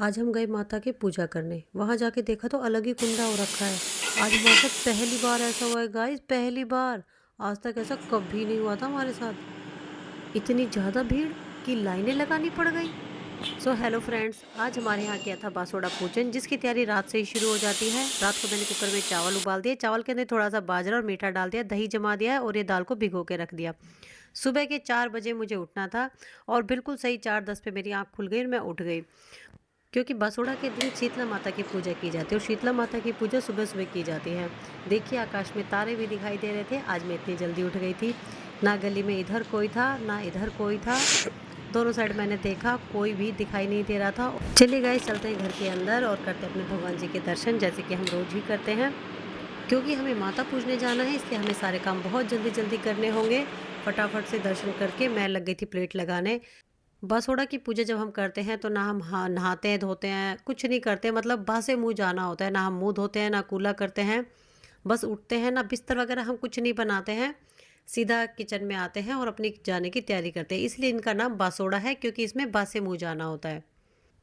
आज हम गए माता की पूजा करने। वहां जाके देखा तो अलग ही कुंडा हो रखा है। आज हमारे साथ पहली बार ऐसा हुआ है गाइस, पहली बार। आज तक ऐसा कभी नहीं हुआ था हमारे साथ। इतनी ज्यादा भीड़ कि लाइनें लगानी पड़ गई। सो हेलो फ्रेंड्स, आज हमारे यहाँ किया था बासोड़ा पूजन, जिसकी तैयारी रात से ही शुरू हो जाती है। रात को मैंने कुकर में चावल उबाल दिए, चावल के अंदर थोड़ा सा बाजरा और मीठा डाल दिया, दही जमा दिया है और ये दाल को भिगो के रख दिया। सुबह के 4 बजे मुझे उठना था और बिल्कुल सही 4:10 पे मेरी आँख खुल गई और मैं उठ गई, क्योंकि बसोड़ा के दिन शीतला माता की पूजा की जाती है और शीतला माता की पूजा सुबह सुबह की जाती है। देखिए आकाश में तारे भी दिखाई दे रहे थे। आज मैं इतनी जल्दी उठ गई थी। ना गली में इधर कोई था ना इधर कोई था। दोनों साइड मैंने देखा, कोई भी दिखाई नहीं दे रहा था। चलिए गाइस, चलते हैं घर के अंदर और करते हैं अपने भगवान जी के दर्शन, जैसे कि हम रोज ही करते हैं। क्योंकि हमें माता पूजने जाना है, इसलिए हमें सारे काम बहुत जल्दी जल्दी करने होंगे। फटाफट से दर्शन करके मैं लग गई थी प्लेट लगाने। बसोड़ा की पूजा जब हम करते हैं तो ना हम नहाते हैं धोते हैं, कुछ नहीं करते। मतलब बासे मुंह जाना होता है। ना हम मुंह धोते हैं ना कूला करते हैं। बस उठते हैं, ना बिस्तर वगैरह हम कुछ नहीं बनाते हैं। सीधा किचन में आते हैं और अपनी जाने की तैयारी करते हैं। इसलिए इनका नाम बासोड़ा है, क्योंकि इसमें बासे मुंह जाना होता है।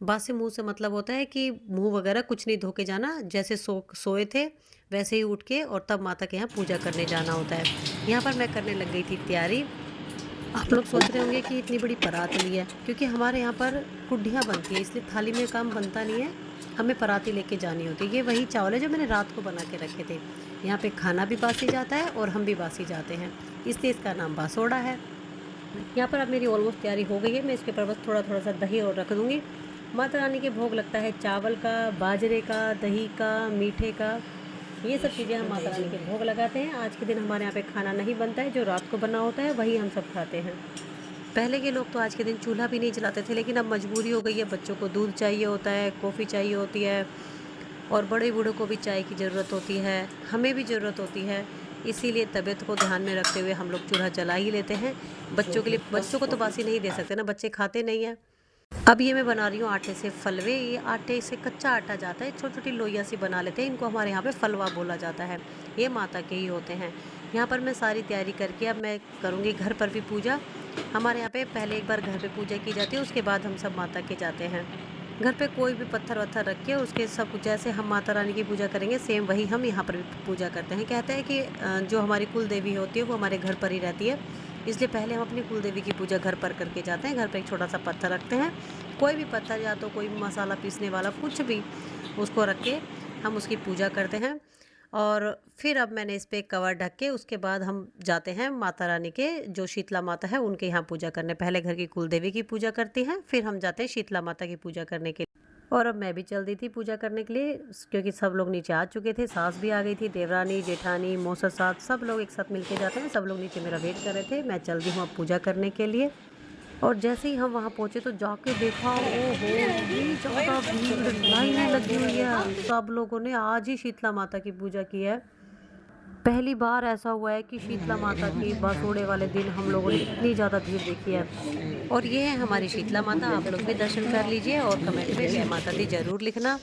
बासे मुंह से मतलब होता है कि मुंह वगैरह कुछ नहीं धो के जाना। जैसे सोए थे वैसे ही उठ के और तब माता के यहाँ पूजा करने जाना होता है। यहाँ पर मैं करने लग गई थी तैयारी। आप लोग सोच रहे होंगे कि इतनी बड़ी परात ली है, क्योंकि हमारे यहाँ पर कुड्ढियाँ बनती है, इसलिए थाली में काम बनता नहीं है। हमें पराती लेके जानी होती है। ये वही चावल है जो मैंने रात को बना के रखे थे। यहाँ पे खाना भी बासी जाता है और हम भी बासी जाते हैं, इसलिए इसका नाम बासोड़ा है। यहाँ पर अब मेरी ऑलमोस्ट तैयारी हो गई है। मैं इसके ऊपर बस थोड़ा थोड़ा सा दही और रख दूँगी। माता रानी के भोग लगता है चावल का, बाजरे का, दही का, मीठे का। ये सब चीज़ें हम माता रानी के भोग लगाते हैं। आज के दिन हमारे यहाँ पे खाना नहीं बनता है, जो रात को बना होता है वही हम सब खाते हैं। पहले के लोग तो आज के दिन चूल्हा भी नहीं जलाते थे, लेकिन अब मजबूरी हो गई है। बच्चों को दूध चाहिए होता है, कॉफ़ी चाहिए होती है और बड़े बूढ़ों को भी चाय की ज़रूरत होती है, हमें भी ज़रूरत होती है। इसीलिए तबीयत को ध्यान में रखते हुए हम लोग चूल्हा जला ही लेते हैं। बच्चों के लिए, बच्चों को तो बासी नहीं दे सकते ना, बच्चे खाते नहीं हैं। अब ये मैं बना रही हूँ आटे से फलवे। ये आटे से कच्चा आटा जाता है, छोटी छोटी लोइयाँ सी बना लेते हैं। इनको हमारे यहाँ पे फलवा बोला जाता है। ये माता के ही होते हैं। यहाँ पर मैं सारी तैयारी करके अब मैं करूँगी घर पर भी पूजा। हमारे यहाँ पे पहले एक बार घर पे पूजा की जाती है, उसके बाद हम सब माता के जाते हैं। घर पे कोई भी पत्थर वत्थर रख के उसके सब कुछ, जैसे हम माता रानी की पूजा करेंगे सेम वही हम यहाँ पर भी पूजा करते हैं। कहते हैं कि जो हमारी कुल देवी होती है वो हमारे घर पर ही रहती है, इसलिए पहले हम अपनी कुल देवी की पूजा घर पर करके जाते हैं। घर पर एक छोटा सा पत्थर रखते हैं, कोई भी पत्थर, या तो कोई मसाला पीसने वाला कुछ भी, उसको रख के हम उसकी पूजा करते हैं। और फिर अब मैंने इस पे कवर ढक के उसके बाद हम जाते हैं माता रानी के, जो शीतला माता है उनके यहाँ पूजा करने। पहले घर की कुल देवी की पूजा करती हैं, फिर हम जाते हैं शीतला माता की पूजा करने के लिए। और अब मैं भी चल दी थी पूजा करने के लिए, क्योंकि सब लोग नीचे आ चुके थे। सास भी आ गई थी, देवरानी, जेठानी, मौसा सास, सब लोग एक साथ मिलके जाते हैं। सब लोग नीचे मेरा वेट कर रहे थे। मैं चल दी हूँ अब पूजा करने के लिए। और जैसे ही हम वहाँ पहुँचे तो जाके देखा, ओहो, इतनी ज़्यादा भीड़, लाइनें लगी हुई है। सब लोगों ने आज ही शीतला माता की पूजा की है। पहली बार ऐसा हुआ है कि शीतला माता की बासोड़े वाले दिन हम लोगों ने इतनी ज़्यादा भीड़ देखी है। और ये है हमारी शीतला माता। आप लोग भी दर्शन कर लीजिए और कमेंट में जय माता दी ज़रूर लिखना।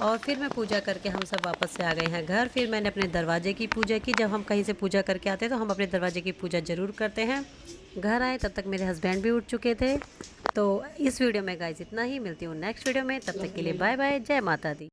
और फिर मैं पूजा करके हम सब वापस से आ गए हैं घर। फिर मैंने अपने दरवाजे की पूजा की। जब हम कहीं से पूजा करके आते हैं तो हम अपने दरवाजे की पूजा ज़रूर करते हैं। घर आए तब तक मेरे हस्बैंड भी उठ चुके थे। तो इस वीडियो में गाइस इतना ही। मिलती हूँ नेक्स्ट वीडियो में, तब तक के लिए बाय बाय, जय माता दी।